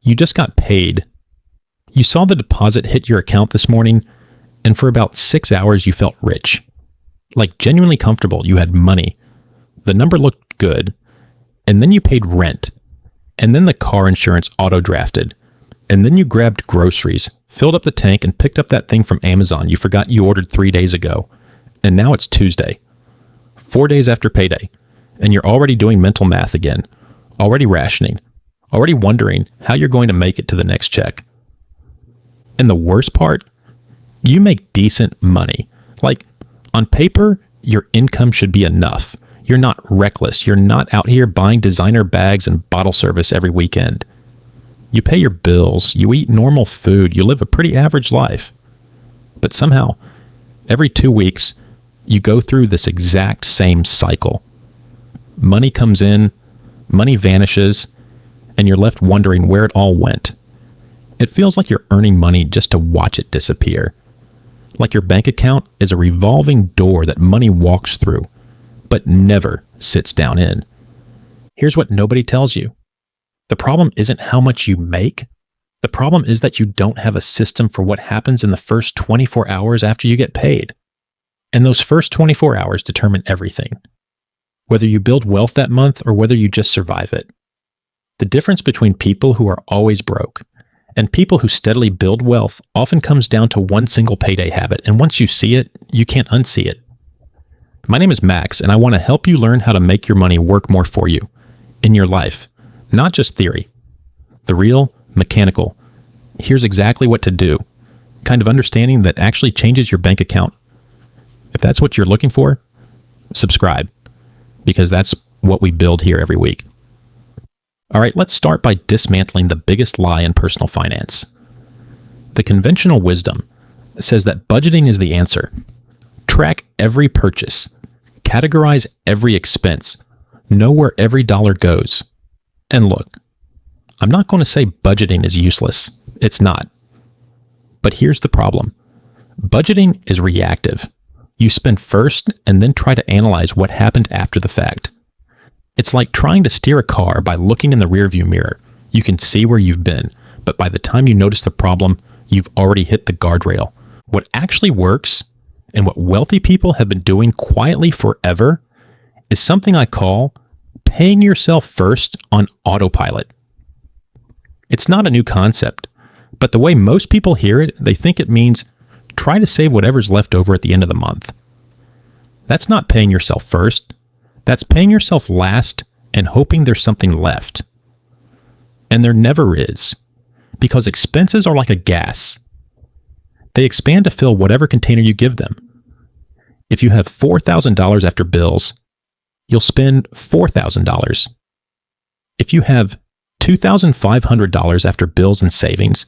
You just got paid. You saw the deposit hit your account this morning, and for about 6 hours you felt rich. Like genuinely comfortable. You had money. The number looked good. And then you paid rent. And then the car insurance auto-drafted. And then you grabbed groceries, filled up the tank, and picked up that thing from Amazon you forgot you ordered 3 days ago. And now it's Tuesday, 4 days after payday, and you're already doing mental math again, already rationing, already wondering how you're going to make it to the next check. And the worst part, you make decent money. Like, on paper, your income should be enough. You're not reckless. You're not out here buying designer bags and bottle service every weekend. You pay your bills. You eat normal food. You live a pretty average life. But somehow, every 2 weeks, you go through this exact same cycle. Money comes in, money vanishes, and you're left wondering where it all went. It feels like you're earning money just to watch it disappear. Like your bank account is a revolving door that money walks through, but never sits down in. Here's what nobody tells you. The problem isn't how much you make. The problem is that you don't have a system for what happens in the first 24 hours after you get paid. And those first 24 hours determine everything. Whether you build wealth that month or whether you just survive it. The difference between people who are always broke and people who steadily build wealth often comes down to one single payday habit, and once you see it, you can't unsee it. My name is Max, and I want to help you learn how to make your money work more for you in your life, not just theory. The real, mechanical, here's exactly what to do, kind of understanding that actually changes your bank account. If that's what you're looking for, subscribe, because that's what we build here every week. All right, let's start by dismantling the biggest lie in personal finance. The conventional wisdom says that budgeting is the answer. Track every purchase, categorize every expense, know where every dollar goes. And look, I'm not going to say budgeting is useless. It's not. But here's the problem. Budgeting is reactive. You spend first and then try to analyze what happened after the fact. It's like trying to steer a car by looking in the rearview mirror. You can see where you've been, but by the time you notice the problem, you've already hit the guardrail. What actually works, and what wealthy people have been doing quietly forever, is something I call paying yourself first on autopilot. It's not a new concept, but the way most people hear it, they think it means try to save whatever's left over at the end of the month. That's not paying yourself first. That's paying yourself last and hoping there's something left. And there never is, because expenses are like a gas. They expand to fill whatever container you give them. If you have $4,000 after bills, you'll spend $4,000. If you have $2,500 after bills and savings,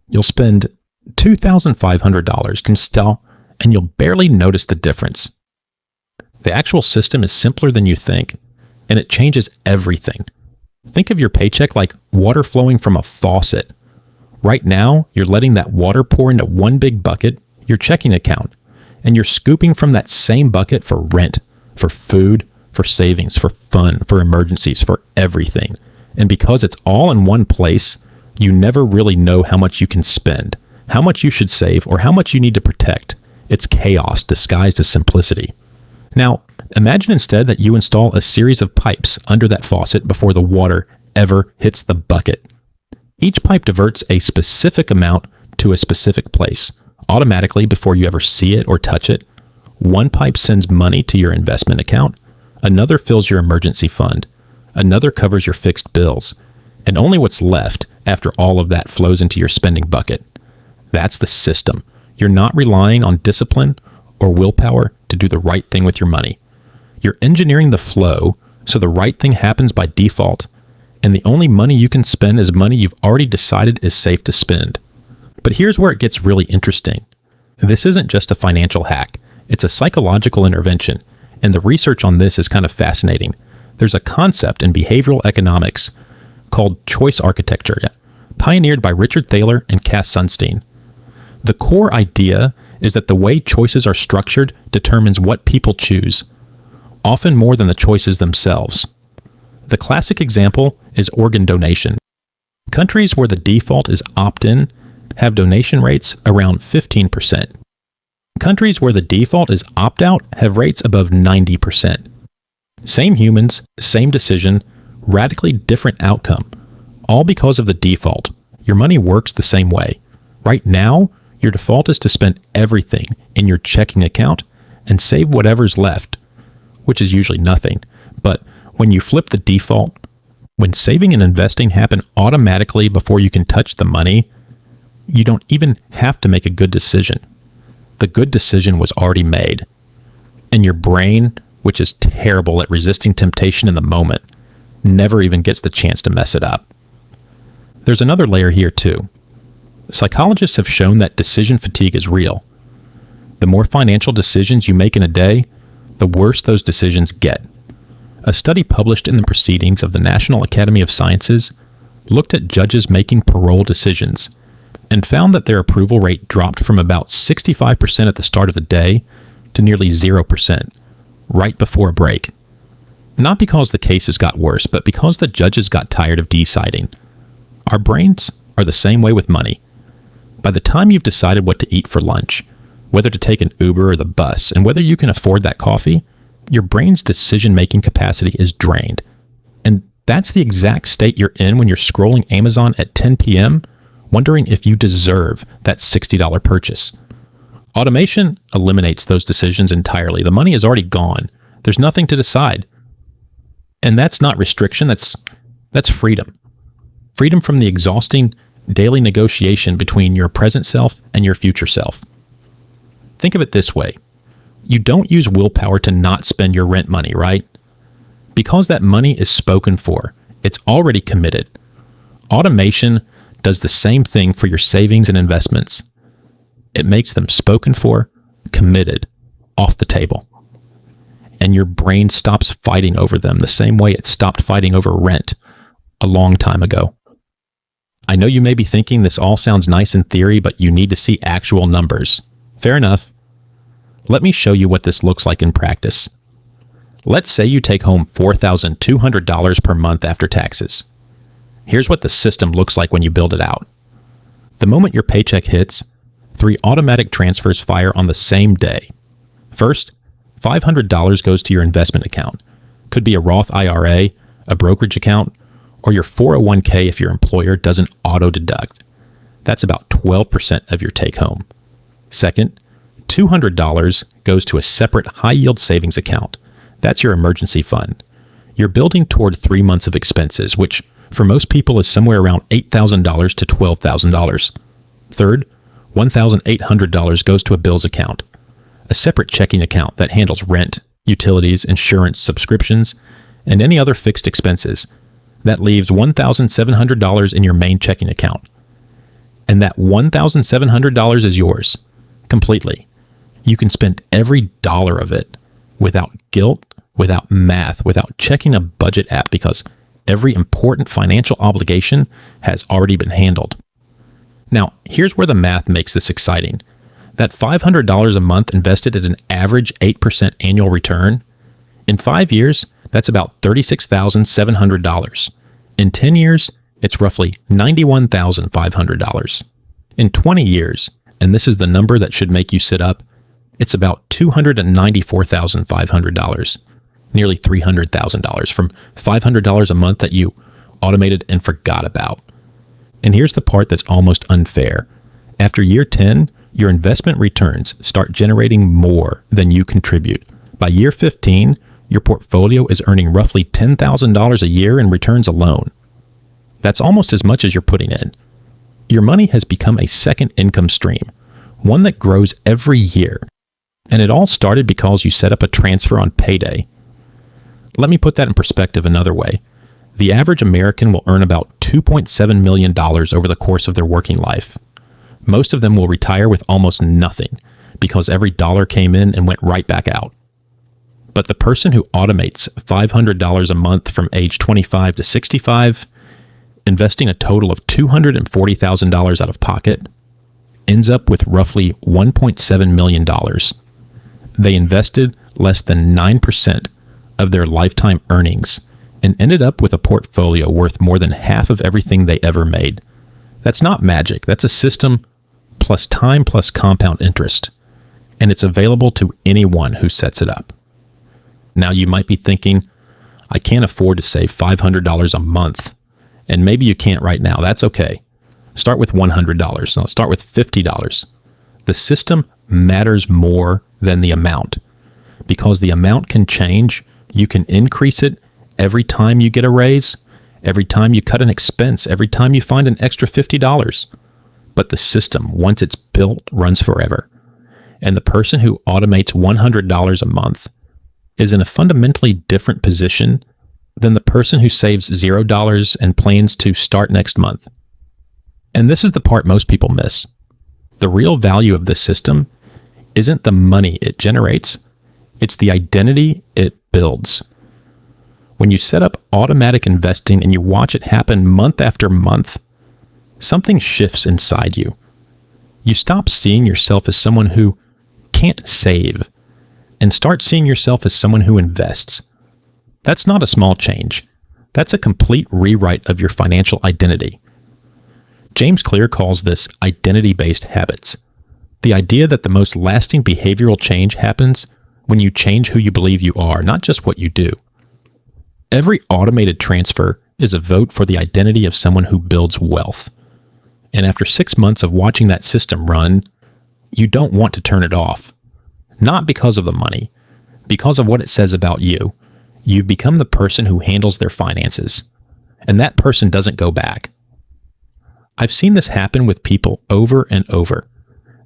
you'll spend $2,500 and you'll barely notice the difference. The actual system is simpler than you think, and it changes everything. Think of your paycheck like water flowing from a faucet. Right now, you're letting that water pour into one big bucket, your checking account, and you're scooping from that same bucket for rent, for food, for savings, for fun, for emergencies, for everything. And because it's all in one place, you never really know how much you can spend, how much you should save, or how much you need to protect. It's chaos disguised as simplicity. Now, imagine instead that you install a series of pipes under that faucet before the water ever hits the bucket. Each pipe diverts a specific amount to a specific place, automatically before you ever see it or touch it. One pipe sends money to your investment account, another fills your emergency fund, another covers your fixed bills, and only what's left after all of that flows into your spending bucket. That's the system. You're not relying on discipline or willpower to do the right thing with your money. You're engineering the flow so the right thing happens by default, and the only money you can spend is money you've already decided is safe to spend. But here's where it gets really interesting. This isn't just a financial hack. It's a psychological intervention, and the research on this is kind of fascinating. There's a concept in behavioral economics called choice architecture, pioneered by Richard Thaler and Cass Sunstein. The core idea is that the way choices are structured determines what people choose, often more than the choices themselves. The classic example is organ donation. Countries where the default is opt-in have donation rates around 15%. Countries where the default is opt-out have rates above 90%. Same humans, same decision, radically different outcome, all because of the default. Your money works the same way. Right now, your default is to spend everything in your checking account and save whatever's left, which is usually nothing. But when you flip the default, when saving and investing happen automatically before you can touch the money, you don't even have to make a good decision. The good decision was already made. And your brain, which is terrible at resisting temptation in the moment, never even gets the chance to mess it up. There's another layer here too. Psychologists have shown that decision fatigue is real. The more financial decisions you make in a day, the worse those decisions get. A study published in the Proceedings of the National Academy of Sciences looked at judges making parole decisions and found that their approval rate dropped from about 65% at the start of the day to nearly 0% right before a break. Not because the cases got worse, but because the judges got tired of deciding. Our brains are the same way with money. By the time you've decided what to eat for lunch, whether to take an Uber or the bus, and whether you can afford that coffee, your brain's decision-making capacity is drained. And that's the exact state you're in when you're scrolling Amazon at 10 p.m., wondering if you deserve that $60 purchase. Automation eliminates those decisions entirely. The money is already gone. There's nothing to decide. And that's not restriction, that's freedom. Freedom from the exhausting daily negotiation between your present self and your future self. Think of it this way. You don't use willpower to not spend your rent money, right? Because that money is spoken for. It's already committed. Automation does the same thing for your savings and investments. It makes them spoken for, committed, off the table. And your brain stops fighting over them the same way it stopped fighting over rent a long time ago. I know you may be thinking this all sounds nice in theory, but you need to see actual numbers. Fair enough. Let me show you what this looks like in practice. Let's say you take home $4,200 per month after taxes. Here's what the system looks like when you build it out. The moment your paycheck hits, 3 automatic transfers fire on the same day. First, $500 goes to your investment account. Could be a Roth IRA, a brokerage account, or your 401k if your employer doesn't auto-deduct. That's about 12% of your take-home. Second, $200 goes to a separate high-yield savings account. That's your emergency fund. You're building toward 3 months of expenses, which for most people is somewhere around $8,000 to $12,000. Third, $1,800 goes to a bills account, a separate checking account that handles rent, utilities, insurance, subscriptions, and any other fixed expenses. That leaves $1,700 in your main checking account. And that $1,700 is yours, completely. You can spend every dollar of it without guilt, without math, without checking a budget app, because every important financial obligation has already been handled. Now, here's where the math makes this exciting. That $500 a month invested at an average 8% annual return, in 5 years, that's about $36,700. In 10 years, it's roughly $91,500. In 20 years, and this is the number that should make you sit up, it's about $294,500, nearly $300,000 from $500 a month that you automated and forgot about. And here's the part that's almost unfair. After year 10, your investment returns start generating more than you contribute. By year 15, your portfolio is earning roughly $10,000 a year in returns alone. That's almost as much as you're putting in. Your money has become a second income stream, one that grows every year. And it all started because you set up a transfer on Payday. Let me put that in perspective another way. The average American will earn about $2.7 million over the course of their working life. Most of them will retire with almost nothing because every dollar came in and went right back out. But the person who automates $500 a month from age 25 to 65, investing a total of $240,000 out of pocket, ends up with roughly $1.7 million. They invested less than 9% of their lifetime earnings and ended up with a portfolio worth more than half of everything they ever made. That's not magic. That's a system plus time plus compound interest. And it's available to anyone who sets it up. Now you might be thinking, I can't afford to save $500 a month. And maybe you can't right now. That's okay. Start with $100. No, start with $50. The system matters more than the amount. Because the amount can change, you can increase it every time you get a raise, every time you cut an expense, every time you find an extra $50. But the system, once it's built, runs forever. And the person who automates $100 a month is in a fundamentally different position than the person who saves $0 and plans to start next month. And this is the part most people miss. The real value of this system isn't the money it generates, it's the identity it builds. When you set up automatic investing and you watch it happen month after month, something shifts inside you. You stop seeing yourself as someone who can't save and start seeing yourself as someone who invests. That's not a small change. That's a complete rewrite of your financial identity. James Clear calls this identity-based habits. The idea that the most lasting behavioral change happens when you change who you believe you are, not just what you do. Every automated transfer is a vote for the identity of someone who builds wealth. And after 6 months of watching that system run, you don't want to turn it off. Not because of the money, because of what it says about you. You've become the person who handles their finances, and that person doesn't go back. I've seen this happen with people over and over.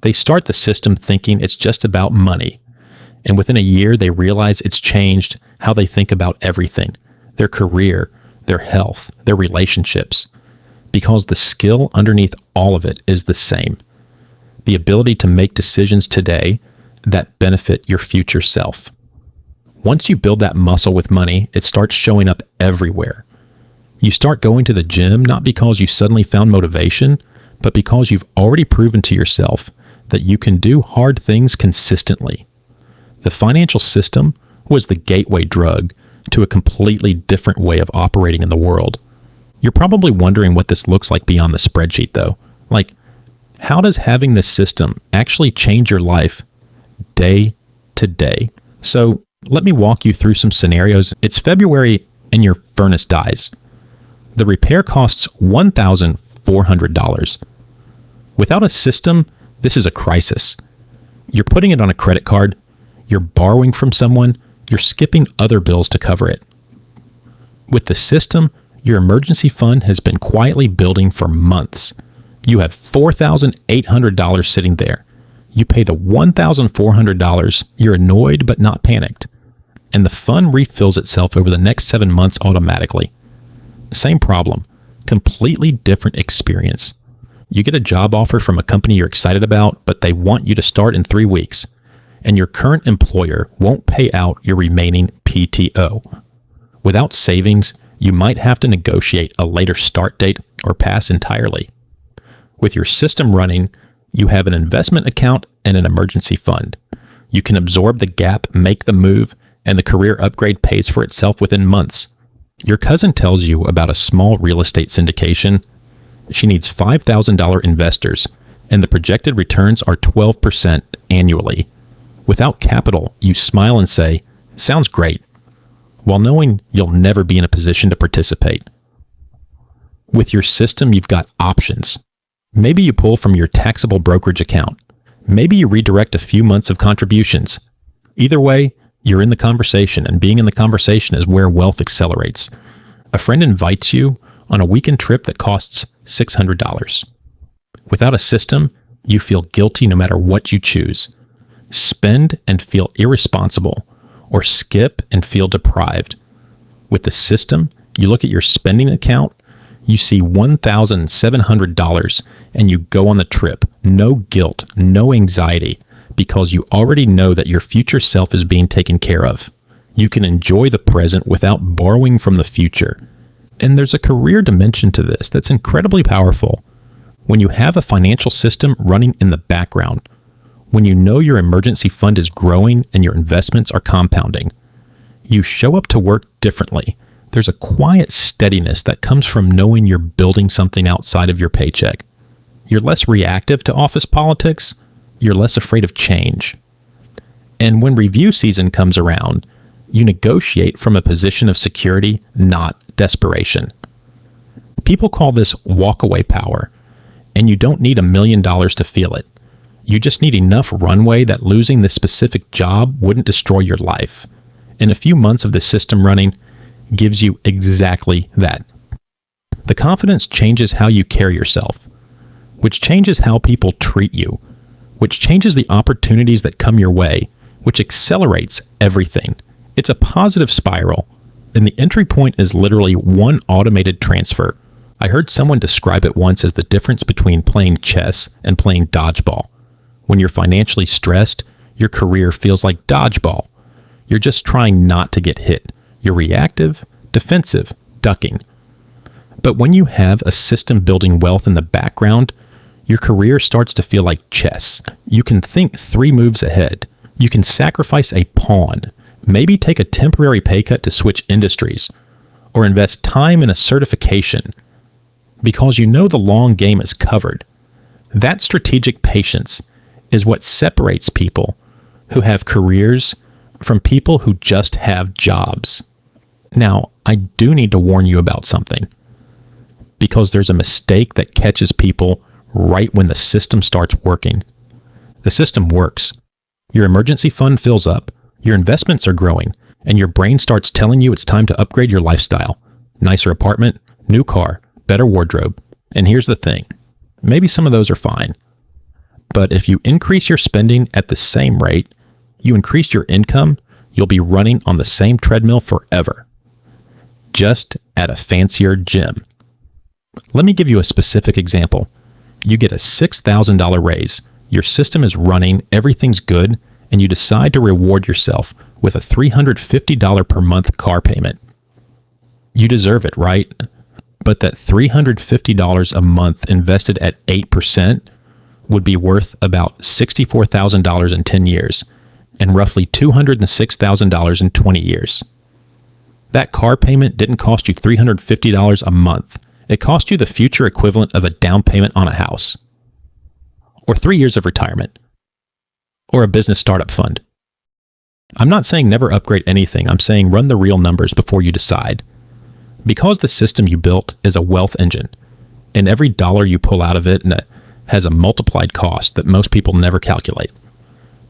They start the system thinking it's just about money, and within a year they realize it's changed how they think about everything, their career, their health, their relationships, because the skill underneath all of it is the same. The ability to make decisions today that benefit your future self. Once you build that muscle with money, it starts showing up everywhere. You start going to the gym not because you suddenly found motivation, but because you've already proven to yourself that you can do hard things consistently. The financial system was the gateway drug to a completely different way of operating in the world. You're probably wondering what this looks like beyond the spreadsheet, though. Like, how does having this system actually change your life day to day? So let me walk you through some scenarios. It's February and your furnace dies. The repair costs $1,400. Without a system, this is a crisis. You're putting it on a credit card, you're borrowing from someone, you're skipping other bills to cover it. With the system, your emergency fund has been quietly building for months. You have $4,800 sitting there. You pay the $1,400, you're annoyed but not panicked. And the fund refills itself over the next 7 months automatically. Same problem, completely different experience. You get a job offer from a company you're excited about, but they want you to start in 3 weeks, and your current employer won't pay out your remaining PTO. Without savings, you might have to negotiate a later start date or pass entirely. With your system running, you have an investment account and an emergency fund. You can absorb the gap, make the move, and the career upgrade pays for itself within months. Your cousin tells you about a small real estate syndication. She needs $5,000 investors, and the projected returns are 12% annually. Without capital, you smile and say, "Sounds great," while knowing you'll never be in a position to participate. With your system, you've got options. Maybe you pull from your taxable brokerage account. Maybe you redirect a few months of contributions. Either way, you're in the conversation, and being in the conversation is where wealth accelerates. A friend invites you on a weekend trip that costs $600. Without a system, you feel guilty no matter what you choose. Spend and feel irresponsible, or skip and feel deprived. With the system, you look at your spending account, you see $1,700, and you go on the trip. No guilt, no anxiety, because you already know that your future self is being taken care of. You can enjoy the present without borrowing from the future. And there's a career dimension to this that's incredibly powerful. When you have a financial system running in the background, when you know your emergency fund is growing and your investments are compounding, you show up to work differently. There's a quiet steadiness that comes from knowing you're building something outside of your paycheck. You're less reactive to office politics. You're less afraid of change. And when review season comes around, you negotiate from a position of security, not desperation. People call this walkaway power, and you don't need $1 million to feel it. You just need enough runway that losing this specific job wouldn't destroy your life. In a few months of the system running gives you exactly that. The confidence changes how you carry yourself, which changes how people treat you, which changes the opportunities that come your way, which accelerates everything. It's a positive spiral, and the entry point is literally one automated transfer. I heard someone describe it once as the difference between playing chess and playing dodgeball. When you're financially stressed, your career feels like dodgeball. You're just trying not to get hit. You're reactive, defensive, ducking. But when you have a system building wealth in the background, your career starts to feel like chess. You can think 3 moves ahead. You can sacrifice a pawn, maybe take a temporary pay cut to switch industries, or invest time in a certification because you know the long game is covered. That strategic patience is what separates people who have careers from people who just have jobs. Now, I do need to warn you about something, because there's a mistake that catches people right when the system starts working. The system works. Your emergency fund fills up, your investments are growing, and your brain starts telling you it's time to upgrade your lifestyle. Nicer apartment, new car, better wardrobe. And here's the thing, maybe some of those are fine. But if you increase your spending at the same rate, you increase your income, you'll be running on the same treadmill forever, just at a fancier gym. Let me give you a specific example. You get a $6,000 raise, your system is running, everything's good, and you decide to reward yourself with a $350 per month car payment. You deserve it, right? But that $350 a month invested at 8% would be worth about $64,000 in 10 years and roughly $206,000 in 20 years. That car payment didn't cost you $350 a month. It cost you the future equivalent of a down payment on a house, or 3 years of retirement, or a business startup fund. I'm not saying never upgrade anything. I'm saying run the real numbers before you decide. Because the system you built is a wealth engine, and every dollar you pull out of it has a multiplied cost that most people never calculate.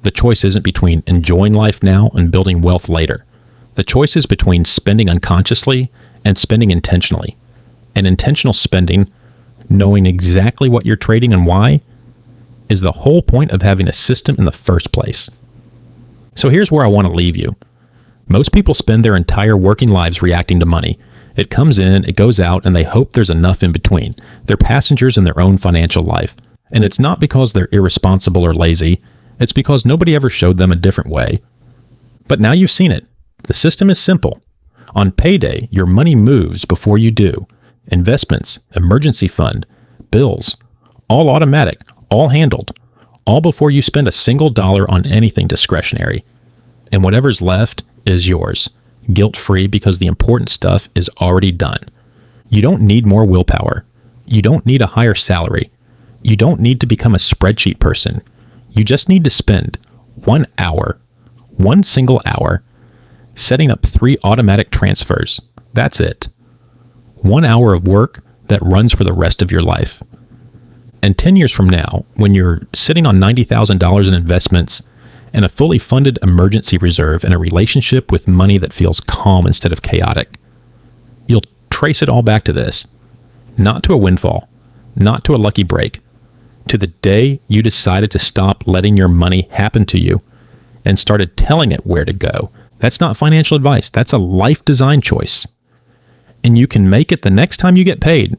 The choice isn't between enjoying life now and building wealth later. The choice is between spending unconsciously and spending intentionally. And intentional spending, knowing exactly what you're trading and why, is the whole point of having a system in the first place. So here's where I want to leave you. Most people spend their entire working lives reacting to money. It comes in, it goes out, and they hope there's enough in between. They're passengers in their own financial life. And it's not because they're irresponsible or lazy. It's because nobody ever showed them a different way. But now you've seen it. The system is simple. On payday, your money moves before you do. Investments, emergency fund, bills, all automatic, all handled, all before you spend a single dollar on anything discretionary. And whatever's left is yours, guilt-free, because the important stuff is already done. You don't need more willpower. You don't need a higher salary. You don't need to become a spreadsheet person. You just need to spend 1 hour, one single hour, setting up 3 automatic transfers. That's it. 1 hour of work that runs for the rest of your life. And 10 years from now, when you're sitting on $90,000 in investments and a fully funded emergency reserve and a relationship with money that feels calm instead of chaotic, you'll trace it all back to this. Not to a windfall, not to a lucky break, to the day you decided to stop letting your money happen to you and started telling it where to go. That's not financial advice. That's a life design choice. And you can make it the next time you get paid